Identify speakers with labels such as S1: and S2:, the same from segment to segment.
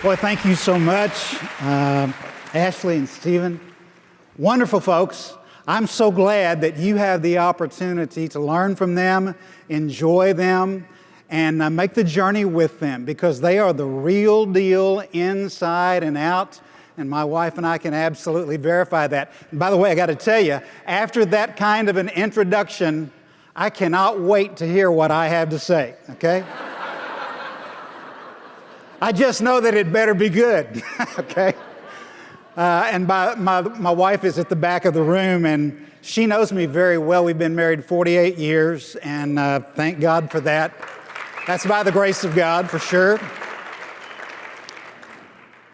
S1: Boy, thank you so much, Ashley and Stephen. Wonderful folks. I'm so glad that you have the opportunity to learn from them, enjoy them, and make the journey with them, because they are the real deal inside and out. And my wife and I can absolutely verify that. And by the way, I got to tell you, after that kind of an introduction, I cannot wait to hear what I have to say, okay? I just know that it better be good, okay? And my wife is at the back of the room, and she knows me very well. We've been married 48 years, and thank God for that. That's by the grace of God, for sure.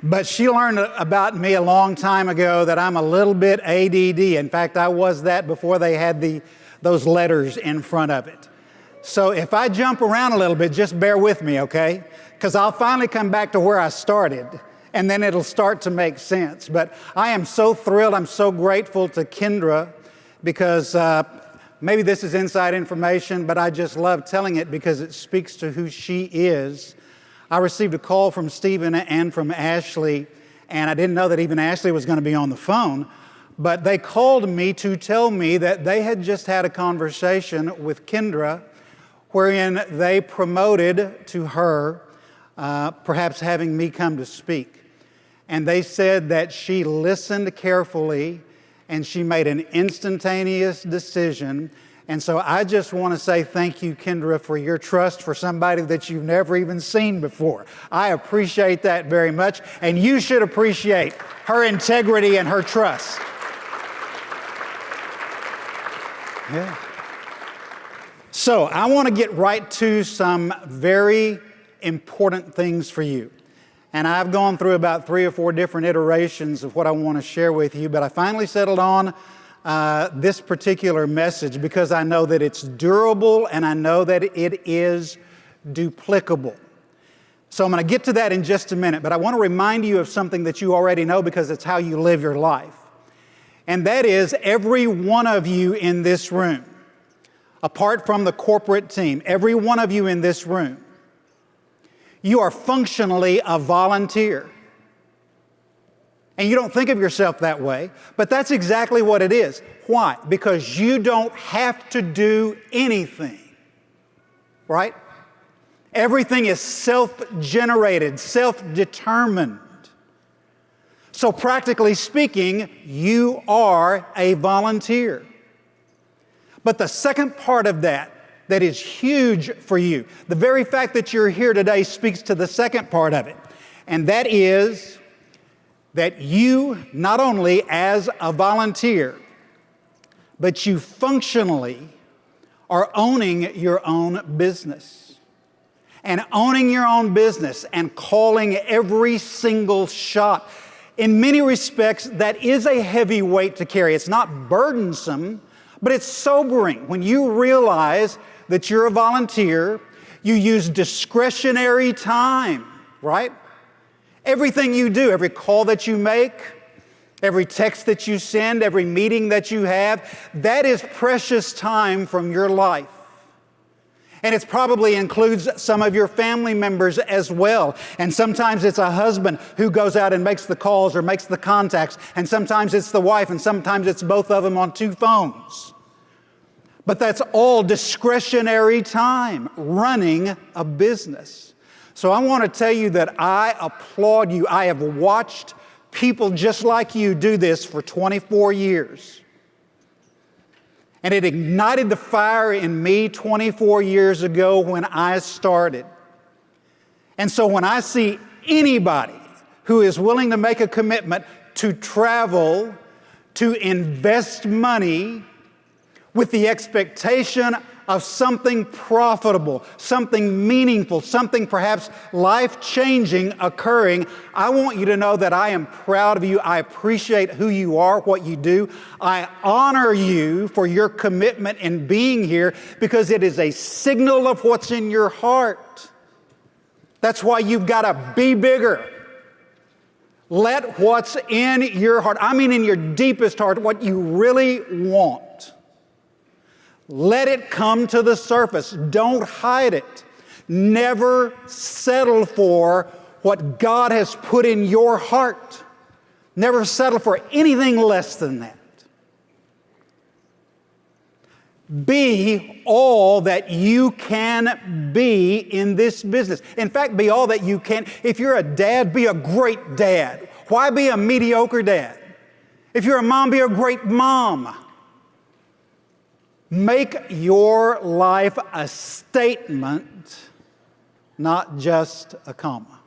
S1: But she learned about me a long time ago that I'm a little bit ADD. In fact, I was that before they had those letters in front of it. So if I jump around a little bit, just bear with me, okay? Because I'll finally come back to where I started, and then it'll start to make sense. But I am so thrilled, I'm so grateful to Kendra, because maybe this is inside information, but I just love telling it because it speaks to who she is. I received a call from Stephen and from Ashley, and I didn't know that even Ashley was going to be on the phone, but they called me to tell me that they had just had a conversation with Kendra wherein they promoted to her perhaps having me come to speak. And they said that she listened carefully and she made an instantaneous decision. And so I just want to say thank you, Kendra, for your trust for somebody that you've never even seen before. I appreciate that very much, and you should appreciate her integrity and her trust. Yeah. So I want to get right to some very important things for you. And I've gone through about 3 or 4 different iterations of what I want to share with you, but I finally settled on this particular message because I know that it's durable and I know that it is duplicable. So I'm going to get to that in just a minute, but I want to remind you of something that you already know because it's how you live your life. And that is every one of you in this room, apart from the corporate team, every one of you in this room, you are functionally a volunteer. And you don't think of yourself that way, but that's exactly what it is. Why? Because you don't have to do anything, right? Everything is self-generated, self-determined. So practically speaking, you are a volunteer. But the second part of that is huge for you, the very fact that you're here today speaks to the second part of it, and that is that you, not only as a volunteer, but you functionally are owning your own business. And owning your own business and calling every single shot. In many respects, that is a heavy weight to carry. It's not burdensome, but it's sobering when you realize that you're a volunteer, you use discretionary time, right? Everything you do, every call that you make, every text that you send, every meeting that you have, that is precious time from your life. And it probably includes some of your family members as well. And sometimes it's a husband who goes out and makes the calls or makes the contacts. And sometimes it's the wife, and sometimes it's both of them on 2 phones. But that's all discretionary time, running a business. So I want to tell you that I applaud you. I have watched people just like you do this for 24 years. And it ignited the fire in me 24 years ago when I started. And so when I see anybody who is willing to make a commitment to travel, to invest money, with the expectation of something profitable, something meaningful, something perhaps life-changing occurring, I want you to know that I am proud of you. I appreciate who you are, what you do. I honor you for your commitment in being here because it is a signal of what's in your heart. That's why you've got to be bigger. Let what's in your heart, I mean in your deepest heart, what you really want, let it come to the surface. Don't hide it. Never settle for what God has put in your heart. Never settle for anything less than that. Be all that you can be in this business. In fact, be all that you can. If you're a dad, be a great dad. Why be a mediocre dad? If you're a mom, be a great mom. Make your life a statement, not just a comma.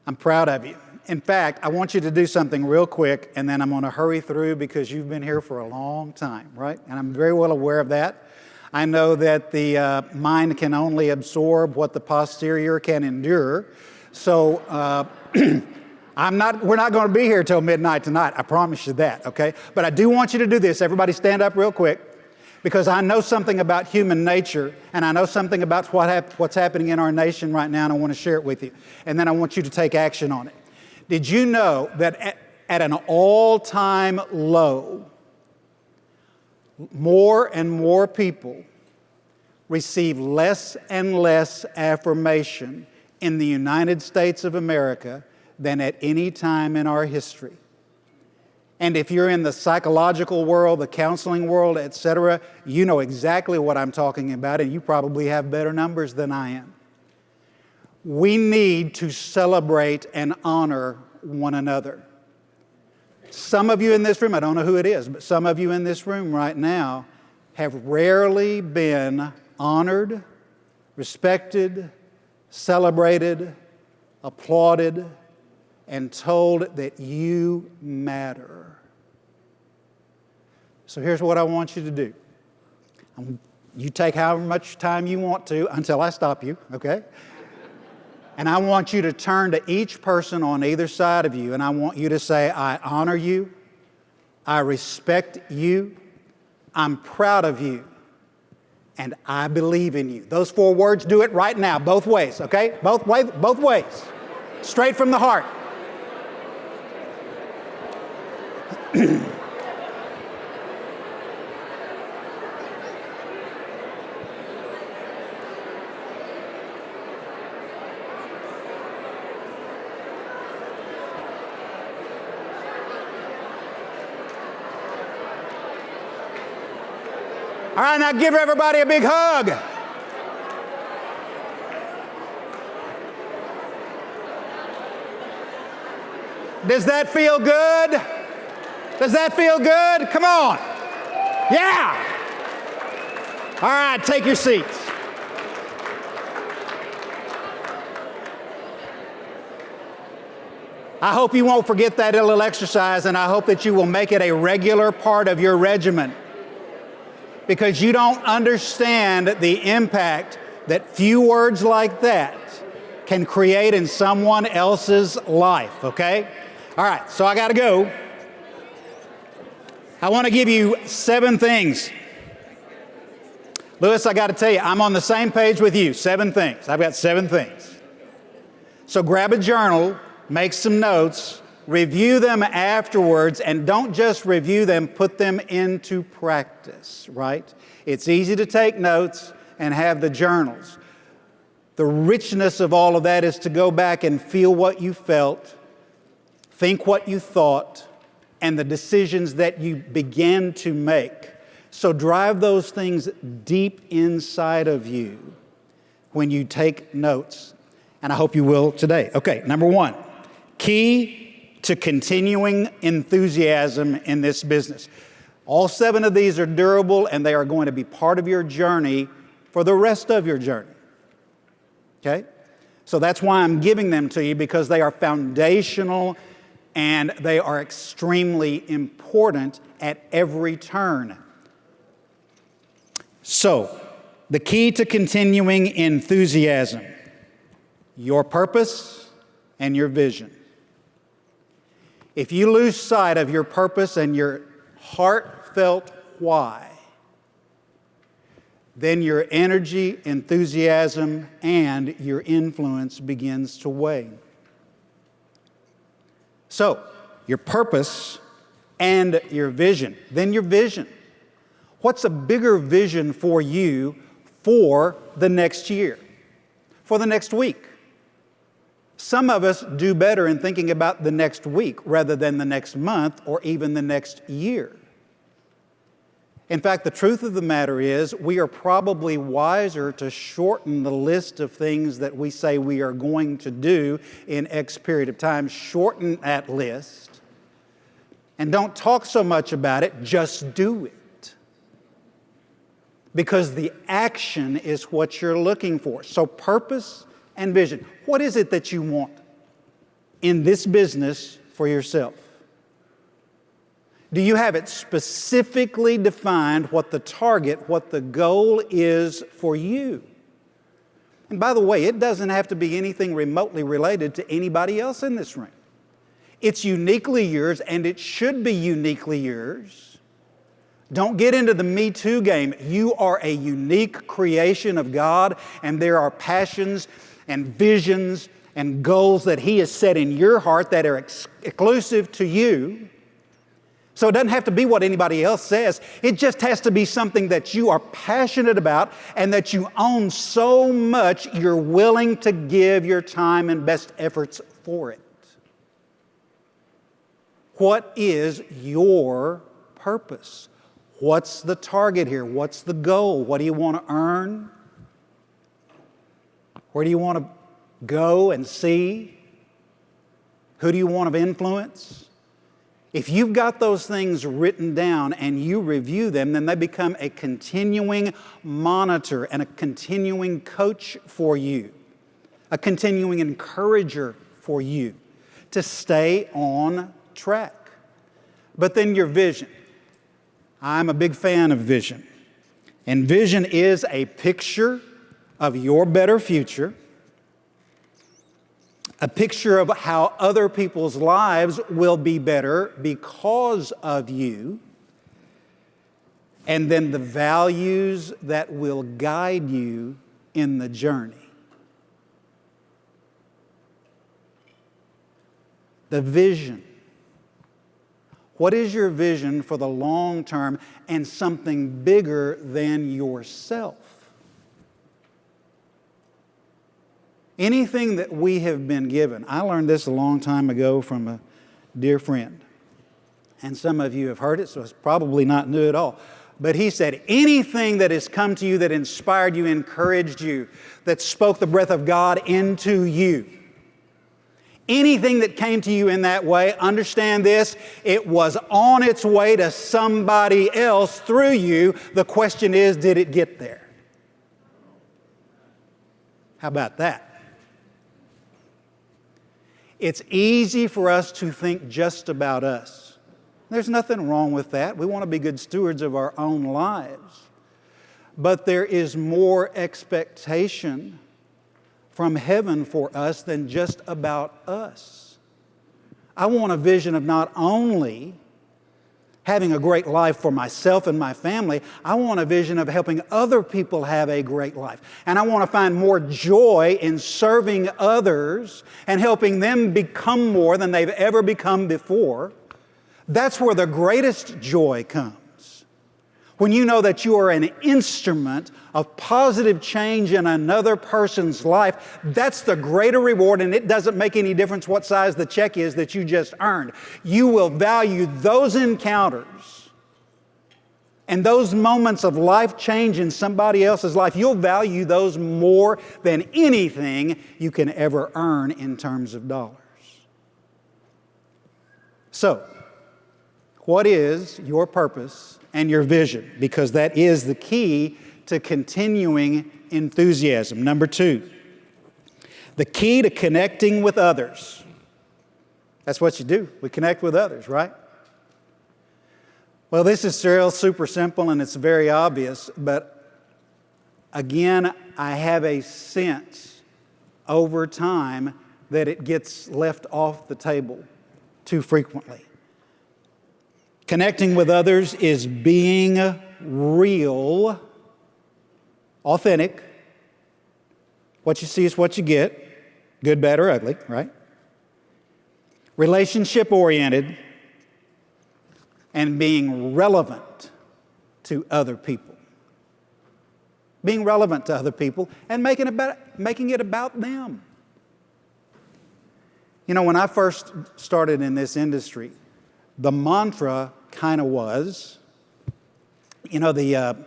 S1: I'm proud of you. In fact, I want you to do something real quick, and then I'm going to hurry through because you've been here for a long time, right? And I'm very well aware of that. I know that the mind can only absorb what the posterior can endure. So we're not going to be here till midnight tonight. I promise you that, okay? But I do want you to do this. Everybody stand up real quick, because I know something about human nature, and I know something about what's happening in our nation right now, and I want to share it with you. And then I want you to take action on it. Did you know that at an all-time low, more and more people receive less and less affirmation in the United States of America than at any time in our history? And if you're in the psychological world, the counseling world, etc., you know exactly what I'm talking about, and you probably have better numbers than I am. We need to celebrate and honor one another. Some of you in this room, I don't know who it is, but some of you in this room right now have rarely been honored, respected, celebrated, applauded, and told that you matter. So here's what I want you to do. You take however much time you want to until I stop you, okay? And I want you to turn to each person on either side of you, and I want you to say, I honor you, I respect you, I'm proud of you, and I believe in you. Those 4 words, do it right now, both ways, okay? Both ways. Straight from the heart. All right, now give everybody a big hug. Does that feel good? Does that feel good? Come on. Yeah. All right, take your seats. I hope you won't forget that little exercise, and I hope that you will make it a regular part of your regimen, because you don't understand the impact that few words like that can create in someone else's life, okay? All right, so I got to go. I want to give you 7 things. Lewis, I got to tell you, I'm on the same page with you. 7 things. I've got 7 things. So grab a journal, make some notes, review them afterwards, and don't just review them, put them into practice, right? It's easy to take notes and have the journals. The richness of all of that is to go back and feel what you felt, think what you thought, and the decisions that you began to make. So drive those things deep inside of you when you take notes. And I hope you will today. Okay, number 1, key to continuing enthusiasm in this business. All 7 of these are durable, and they are going to be part of your journey for the rest of your journey. Okay? So that's why I'm giving them to you, because they are foundational and they are extremely important at every turn. So, the key to continuing enthusiasm: your purpose and your vision. If you lose sight of your purpose and your heartfelt why, then your energy, enthusiasm, and your influence begins to wane. So, your purpose and your vision. Then your vision. What's a bigger vision for you for the next year, for the next week, Some of us do better in thinking about the next week rather than the next month or even the next year. In fact, the truth of the matter is we are probably wiser to shorten the list of things that we say we are going to do in X period of time. Shorten that list and don't talk so much about it, just do it. Because the action is what you're looking for. So purpose and vision. What is it that you want in this business for yourself? Do you have it specifically defined what the target, what the goal is for you? And by the way, it doesn't have to be anything remotely related to anybody else in this room. It's uniquely yours, and it should be uniquely yours. Don't get into the Me Too game. You are a unique creation of God, and there are passions and visions and goals that He has set in your heart that are exclusive to you. So it doesn't have to be what anybody else says. It just has to be something that you are passionate about and that you own so much you're willing to give your time and best efforts for it. What is your purpose? What's the target here? What's the goal? What do you want to earn? Where do you want to go and see? Who do you want to influence? If you've got those things written down and you review them, then they become a continuing monitor and a continuing coach for you, a continuing encourager for you to stay on track. But then your vision. I'm a big fan of vision. And vision is a picture of your better future, a picture of how other people's lives will be better because of you, and then the values that will guide you in the journey. The vision. What is your vision for the long term and something bigger than yourself? Anything that we have been given. I learned this a long time ago from a dear friend. And some of you have heard it, so it's probably not new at all. But he said, anything that has come to you that inspired you, encouraged you, that spoke the breath of God into you, anything that came to you in that way, understand this, it was on its way to somebody else through you. The question is, did it get there? How about that? It's easy for us to think just about us. There's nothing wrong with that. We want to be good stewards of our own lives. But there is more expectation from heaven for us than just about us. I want a vision of not only having a great life for myself and my family, I want a vision of helping other people have a great life. And I want to find more joy in serving others and helping them become more than they've ever become before. That's where the greatest joy comes. When you know that you are an instrument of positive change in another person's life, that's the greater reward, and it doesn't make any difference what size the check is that you just earned. You will value those encounters and those moments of life change in somebody else's life. You'll value those more than anything you can ever earn in terms of dollars. So, what is your purpose and your vision? Because that is the key to continuing enthusiasm. Number 2, the key to connecting with others. That's what you do. We connect with others, right? Well, this is real super simple and it's very obvious, but again, I have a sense over time that it gets left off the table too frequently. Connecting with others is being real, authentic. What you see is what you get, good, bad, or ugly, right? Relationship-oriented and being relevant to other people. Being relevant to other people and making it about them. You know, when I first started in this industry, the mantra kind of was, you know, the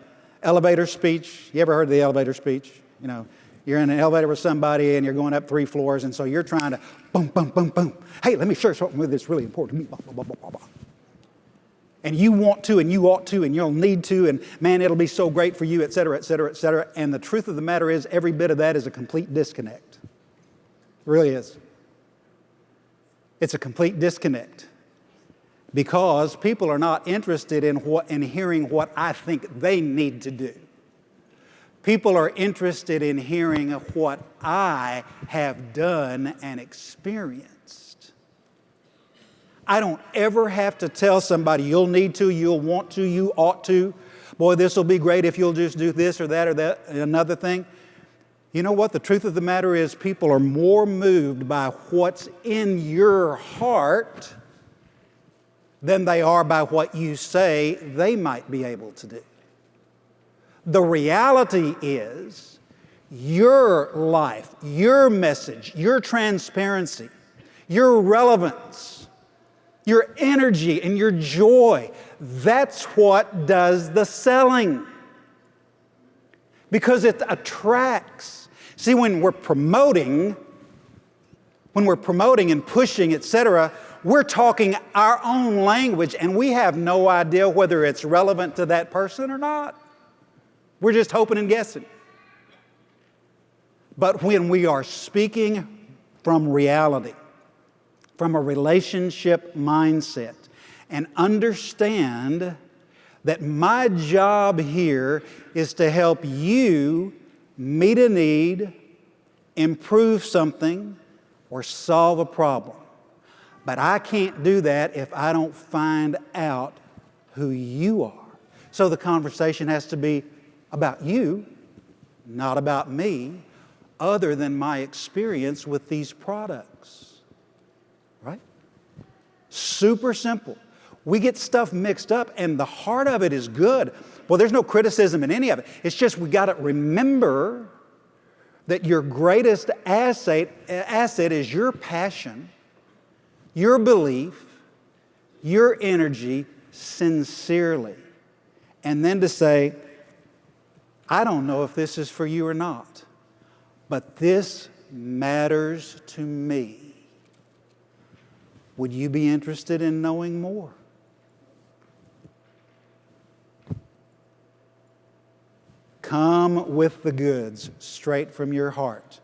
S1: elevator speech. You ever heard of the elevator speech? You know, you're in an elevator with somebody and you're going up 3 floors, and so you're trying to boom, boom, boom, boom. Hey, let me share something with you that's really important to me. Blah, blah, blah, blah, blah. And you want to, and you ought to, and you'll need to, and man, it'll be so great for you, et cetera, et cetera, et cetera. And the truth of the matter is, every bit of that is a complete disconnect. It really is. It's a complete disconnect. Because people are not interested in hearing what I think they need to do. People are interested in hearing what I have done and experienced. I don't ever have to tell somebody, you'll need to, you'll want to, you ought to. Boy, this will be great if you'll just do this or that, another thing. You know what? The truth of the matter is, people are more moved by what's in your heart than they are by what you say they might be able to do. The reality is, your life, your message, your transparency, your relevance, your energy and your joy, that's what does the selling. Because it attracts. See, when we're promoting and pushing, etc., we're talking our own language, and we have no idea whether it's relevant to that person or not. We're just hoping and guessing. But when we are speaking from reality, from a relationship mindset, and understand that my job here is to help you meet a need, improve something, or solve a problem. But I can't do that if I don't find out who you are. So the conversation has to be about you, not about me, other than my experience with these products. Right? Super simple. We get stuff mixed up, and the heart of it is good. Well, there's no criticism in any of it. It's just we got to remember that your greatest asset is your passion, your belief, your energy sincerely. And then to say, I don't know if this is for you or not, but this matters to me. Would you be interested in knowing more? Come with the goods straight from your heart.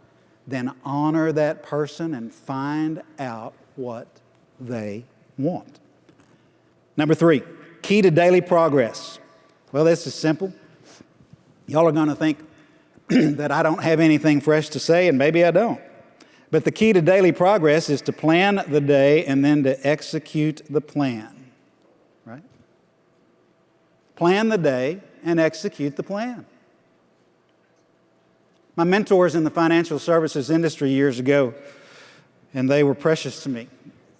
S1: Then honor that person and find out what they want. Number 3, key to daily progress. Well, this is simple. Y'all are going to think that I don't have anything fresh to say, and maybe I don't. But the key to daily progress is to plan the day and then to execute the plan. Right? Plan the day and execute the plan. My mentors in the financial services industry years ago, and they were precious to me,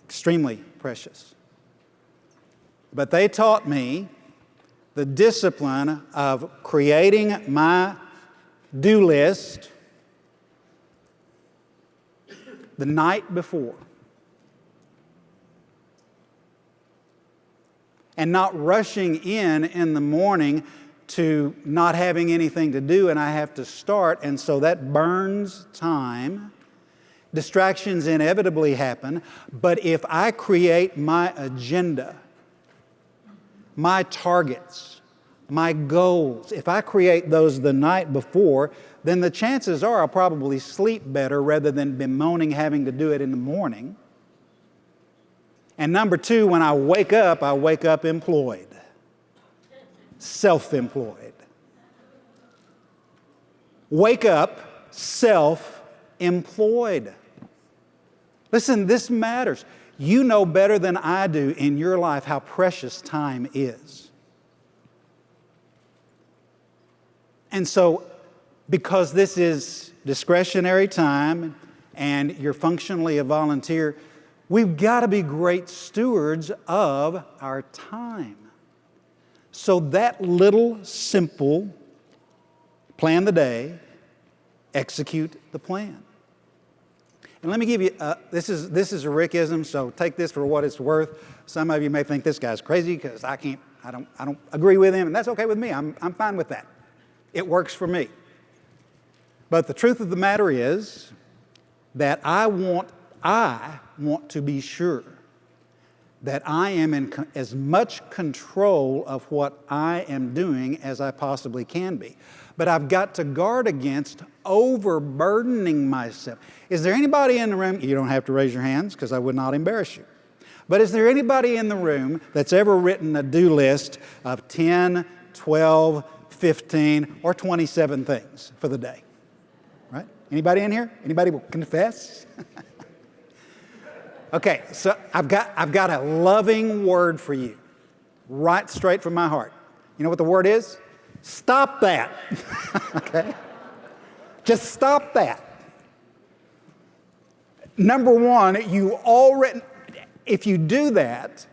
S1: extremely precious. But they taught me the discipline of creating my do list the night before, and not rushing in the morning to not having anything to do, and I have to start, and so that burns time. Distractions inevitably happen, but if I create my agenda, my targets, my goals, if I create those the night before, then the chances are I'll probably sleep better rather than bemoaning having to do it in the morning. And number 2, when I wake up employed, self-employed. Wake up self-employed. Listen, this matters. You know better than I do in your life how precious time is. And so, because this is discretionary time and you're functionally a volunteer, we've got to be great stewards of our time. So that little simple plan the day, execute the plan. And let me give you, this is a Rickism, so take this for what it's worth. Some of you may think this guy's crazy because I don't agree with him, and that's okay with me. I'm fine with that. It works for me. But the truth of the matter is that I want to be sure that I am in as much control of what I am doing as I possibly can be. But I've got to guard against overburdening myself. Is there anybody in the room, you don't have to raise your hands because I would not embarrass you, but is there anybody in the room that's ever written a do list of 10, 12, 15, or 27 things for the day? Right? Anybody in here? Anybody will confess? Okay, so I've got a loving word for you, right straight from my heart. You know what the word is? Stop that. Okay? Just stop that. Number one, if you do that,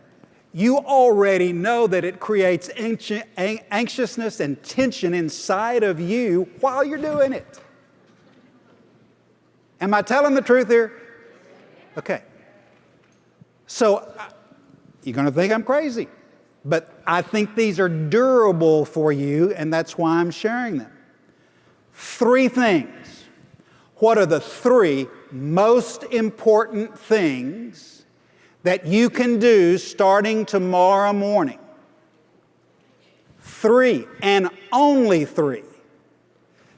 S1: you already know that it creates anxiousness and tension inside of you while you're doing it. Am I telling the truth here? Okay. So, you're going to think I'm crazy, but I think these are durable for you, and that's why I'm sharing them. 3 things. What are the 3 most important things that you can do starting tomorrow morning? 3, and only 3.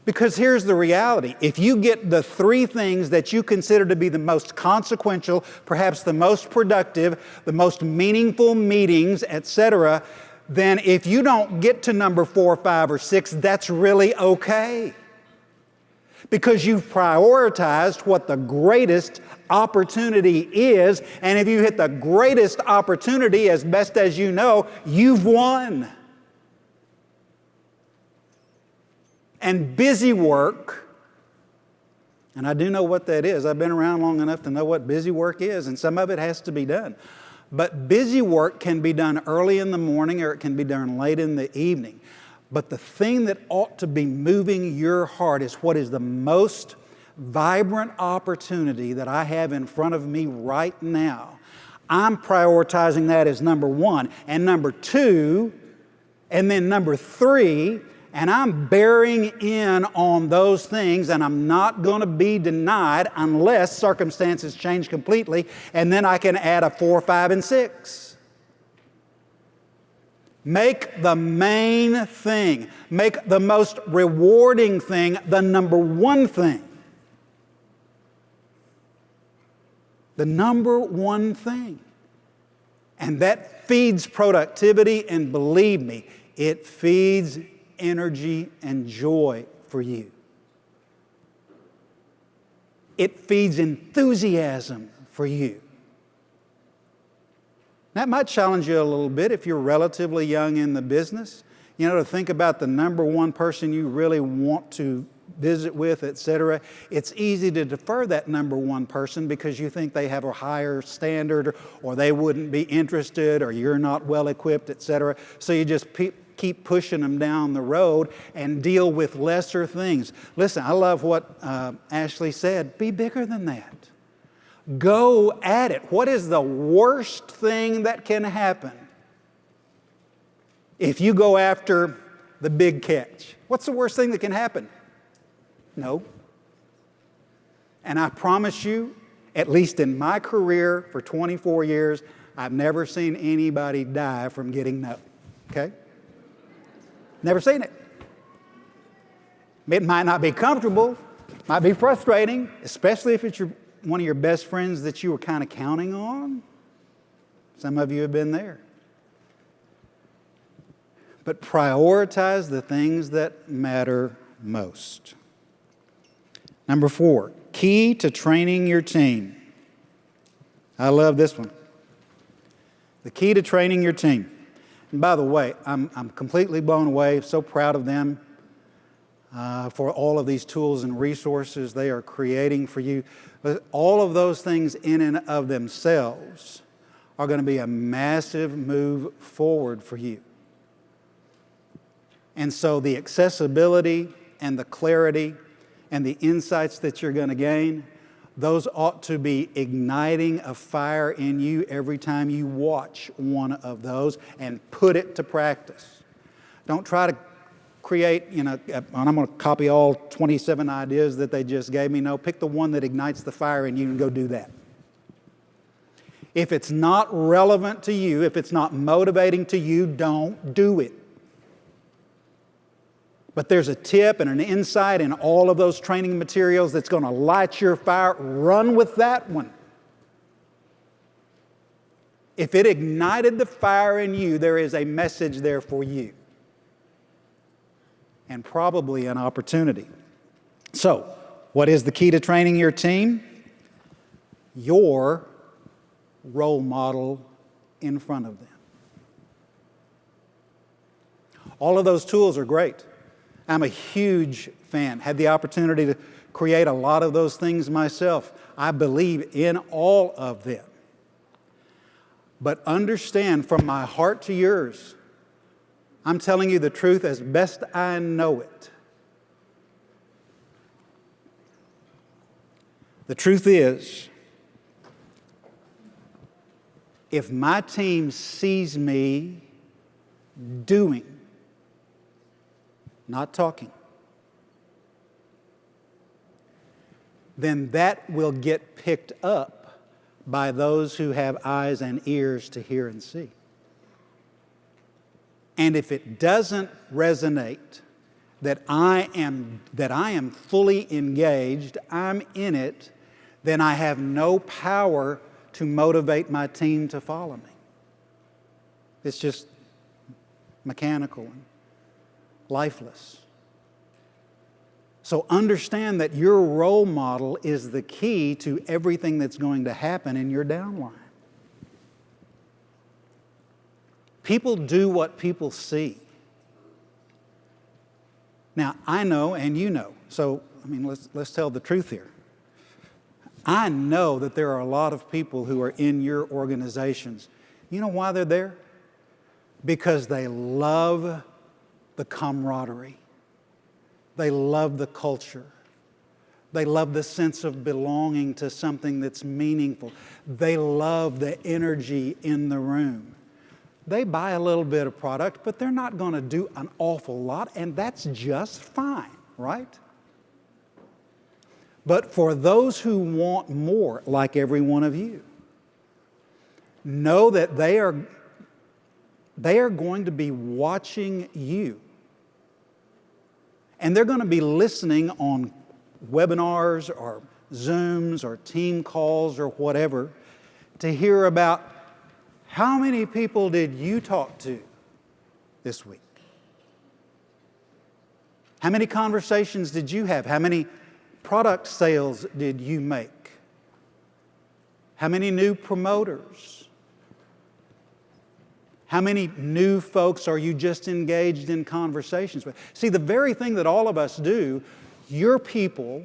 S1: Because here's the reality. If you get the 3 things that you consider to be the most consequential, perhaps the most productive, the most meaningful meetings, etc., then if you don't get to number 4, 5, or 6, that's really okay. Because you've prioritized what the greatest opportunity is, and if you hit the greatest opportunity as best as you know, you've won. And busy work, and I do know what that is. I've been around long enough to know what busy work is, and some of it has to be done. But busy work can be done early in the morning or it can be done late in the evening. But the thing that ought to be moving your heart is what is the most vibrant opportunity that I have in front of me right now. I'm prioritizing that as number 1, and number 2, and then number 3, and I'm bearing in on those things, and I'm not going to be denied unless circumstances change completely, and then I can add a 4, 5, and 6. Make the main thing, make the most rewarding thing the number 1 thing. The number 1 thing. And that feeds productivity, and believe me, it feeds energy and joy for you. It feeds enthusiasm for you. That might challenge you a little bit if you're relatively young in the business. You know, to think about the number 1 person you really want to visit with, etc. It's easy to defer that number 1 person because you think they have a higher standard, or they wouldn't be interested, or you're not well equipped, etc. So you just keep pushing them down the road and deal with lesser things. Listen, I love what Ashley said. Be bigger than that. Go at it. What is the worst thing that can happen if you go after the big catch? What's the worst thing that can happen? No. And I promise you, at least in my career for 24 years, I've never seen anybody die from getting no. Okay? Never seen it. It might not be comfortable, might be frustrating, especially if it's one of your best friends that you were kind of counting on. Some of you have been there. But prioritize the things that matter most. Number 4, key to training your team. I love this one. The key to training your team. And by the way, I'm completely blown away, so proud of them for all of these tools and resources they are creating for you. But all of those things in and of themselves are going to be a massive move forward for you. And so the accessibility and the clarity and the insights that you're going to gain, those ought to be igniting a fire in you every time you watch one of those and put it to practice. Don't try to create, and I'm going to copy all 27 ideas that they just gave me. No, pick the one that ignites the fire in you and go do that. If it's not relevant to you, if it's not motivating to you, don't do it. But there's a tip and an insight in all of those training materials that's going to light your fire. Run with that one. If it ignited the fire in you, there is a message there for you. And probably an opportunity. So, what is the key to training your team? Your role model in front of them. All of those tools are great. I'm a huge fan. Had the opportunity to create a lot of those things myself. I believe in all of them. But understand, from my heart to yours, I'm telling you the truth as best I know it. The truth is, if my team sees me doing, not talking, then that will get picked up by those who have eyes and ears to hear and see. And if it doesn't resonate that I am fully engaged, I'm in it, then I have no power to motivate my team to follow me. It's just mechanical and lifeless. So understand that your role model is the key to everything that's going to happen in your downline. People do what people see. Now, I know and you know, so let's tell the truth here. I know that there are a lot of people who are in your organizations. You know why they're there? Because they love the camaraderie. They love the culture. They love the sense of belonging to something that's meaningful. They love the energy in the room. They buy a little bit of product, but they're not going to do an awful lot, and that's just fine, right? But for those who want more, like every one of you, know that they are going to be watching you. And they're going to be listening on webinars or Zooms or team calls or whatever to hear about how many people did you talk to this week? How many conversations did you have? How many product sales did you make? How many new promoters? How many new folks are you just engaged in conversations with? See, the very thing that all of us do, your people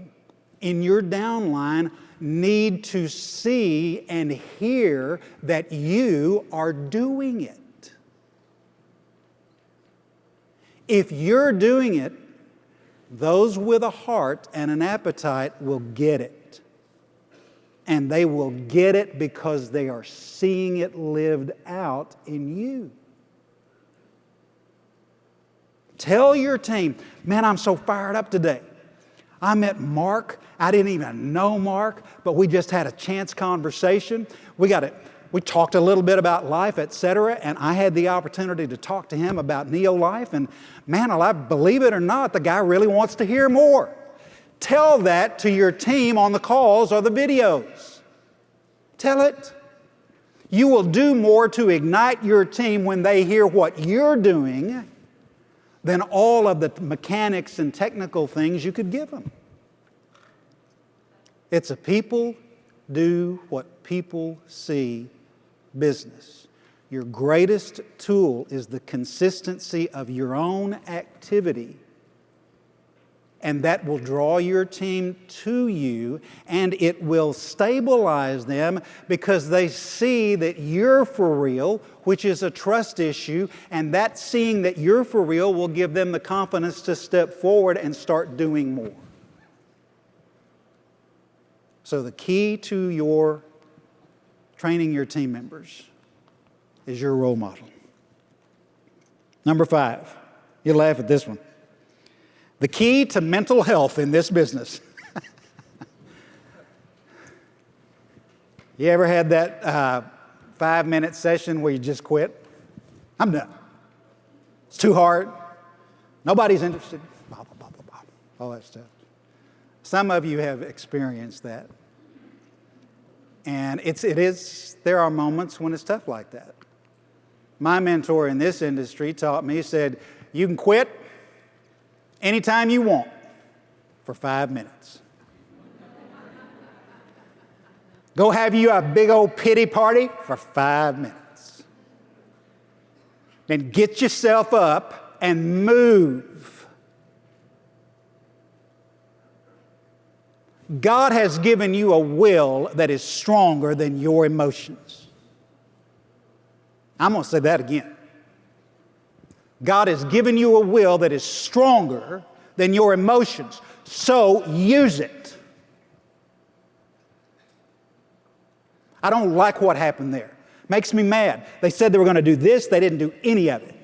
S1: in your downline need to see and hear that you are doing it. If you're doing it, those with a heart and an appetite will get it. And they will get it because they are seeing it lived out in you. Tell your team, man, I'm so fired up today. I met Mark. I didn't even know Mark, but we just had a chance conversation. We talked a little bit about life, etc., and I had the opportunity to talk to him about NeoLife, and man, believe it or not, the guy really wants to hear more. Tell that to your team on the calls or the videos. Tell it. You will do more to ignite your team when they hear what you're doing than all of the mechanics and technical things you could give them. It's a people do what people see business. Your greatest tool is the consistency of your own activity, and that will draw your team to you, and it will stabilize them because they see that you're for real, which is a trust issue, and that seeing that you're for real will give them the confidence to step forward and start doing more. So the key to your training your team members is your role model. Number 5, you laugh at this one. The key to mental health in this business. You ever had that 5-minute session where you just quit? I'm done. It's too hard. Nobody's interested. Blah, blah, blah, blah, blah. All that stuff. Some of you have experienced that. And there are moments when it's tough like that. My mentor in this industry taught me, he said, you can quit anytime you want for 5 minutes. Go have you a big old pity party for 5 minutes. Then get yourself up and move. God has given you a will that is stronger than your emotions. I'm going to say that again. God has given you a will that is stronger than your emotions. So use it. I don't like what happened there. Makes me mad. They said they were going to do this. They didn't do any of it.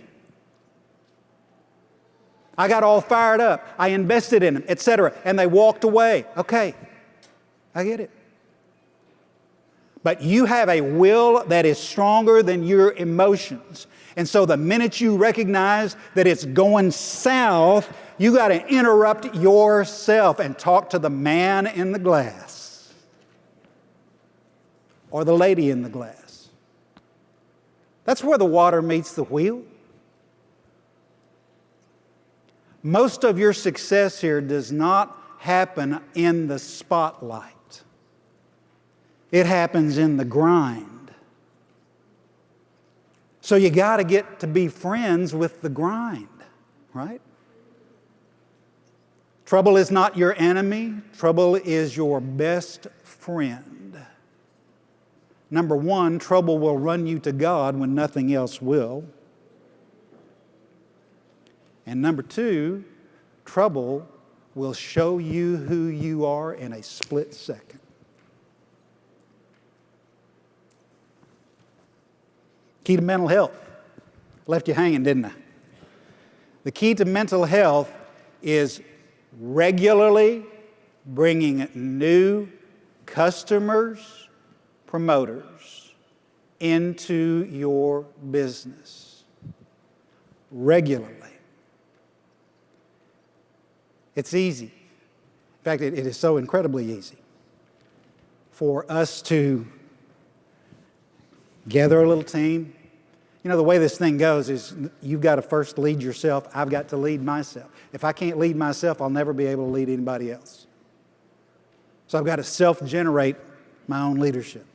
S1: I got all fired up. I invested in them, etc. And they walked away. Okay, I get it. But you have a will that is stronger than your emotions. And so the minute you recognize that it's going south, you got to interrupt yourself and talk to the man in the glass or the lady in the glass. That's where the water meets the wheel. Most of your success here does not happen in the spotlight. It happens in the grind. So you got to get to be friends with the grind, right? Trouble is not your enemy. Trouble is your best friend. Number 1, trouble will run you to God when nothing else will. And number 2, trouble will show you who you are in a split second. Key to mental health. Left you hanging, didn't I? The key to mental health is regularly bringing new customers, promoters into your business. Regularly. It's easy. In fact, it is so incredibly easy for us to gather a little team. You know, the way this thing goes is you've got to first lead yourself. I've got to lead myself. If I can't lead myself, I'll never be able to lead anybody else. So I've got to self-generate my own leadership.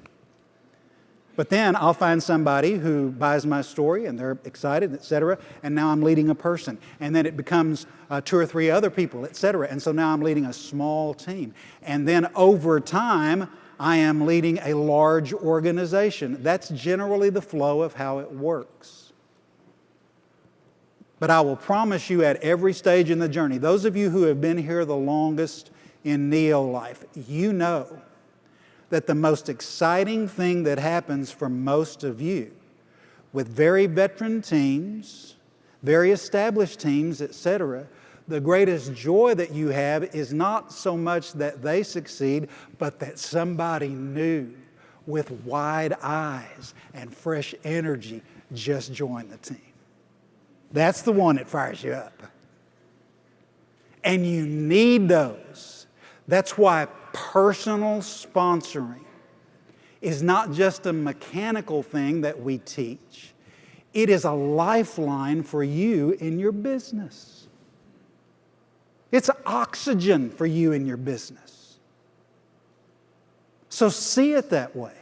S1: But then I'll find somebody who buys my story and they're excited, etc. And now I'm leading a person. And then it becomes 2 or 3 other people, etc. And so now I'm leading a small team. And then over time, I am leading a large organization. That's generally the flow of how it works. But I will promise you at every stage in the journey, those of you who have been here the longest in NeoLife, you know that the most exciting thing that happens for most of you with very veteran teams, very established teams, etc., the greatest joy that you have is not so much that they succeed, but that somebody new with wide eyes and fresh energy just joined the team. That's the one that fires you up. And you need those. That's why personal sponsoring is not just a mechanical thing that we teach. It is a lifeline for you in your business. It's oxygen for you in your business. So see it that way.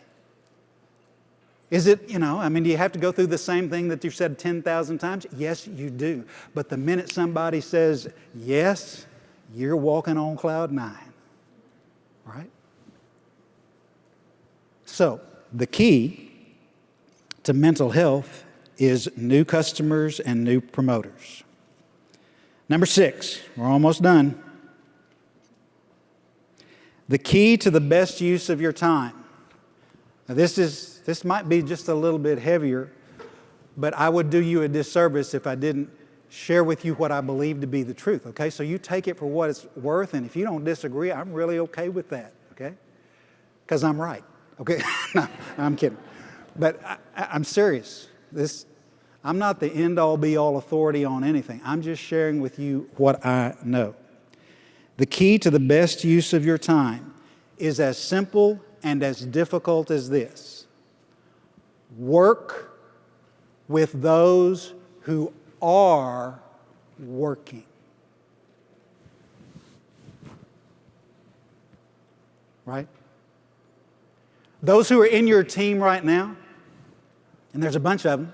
S1: Is it, do you have to go through the same thing that you've said 10,000 times? Yes, you do. But the minute somebody says yes, you're walking on cloud 9. Right? So, the key to mental health is new customers and new promoters. Number 6, we're almost done. The key to the best use of your time. Now this might be just a little bit heavier, but I would do you a disservice if I didn't share with you what I believe to be the truth, okay? So you take it for what it's worth, and if you don't disagree, I'm really okay with that, okay? Because I'm right, okay? No, I'm kidding. But I'm serious. I'm not the end-all, be-all authority on anything. I'm just sharing with you what I know. The key to the best use of your time is as simple and as difficult as this. Work with those who are working. Right? Those who are in your team right now, and there's a bunch of them,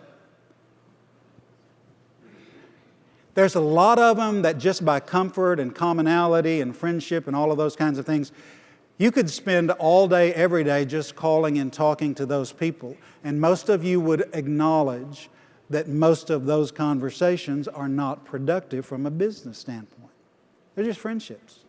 S1: there's a lot of them that just by comfort and commonality and friendship and all of those kinds of things, you could spend all day, every day just calling and talking to those people. And most of you would acknowledge that most of those conversations are not productive from a business standpoint. They're just friendships.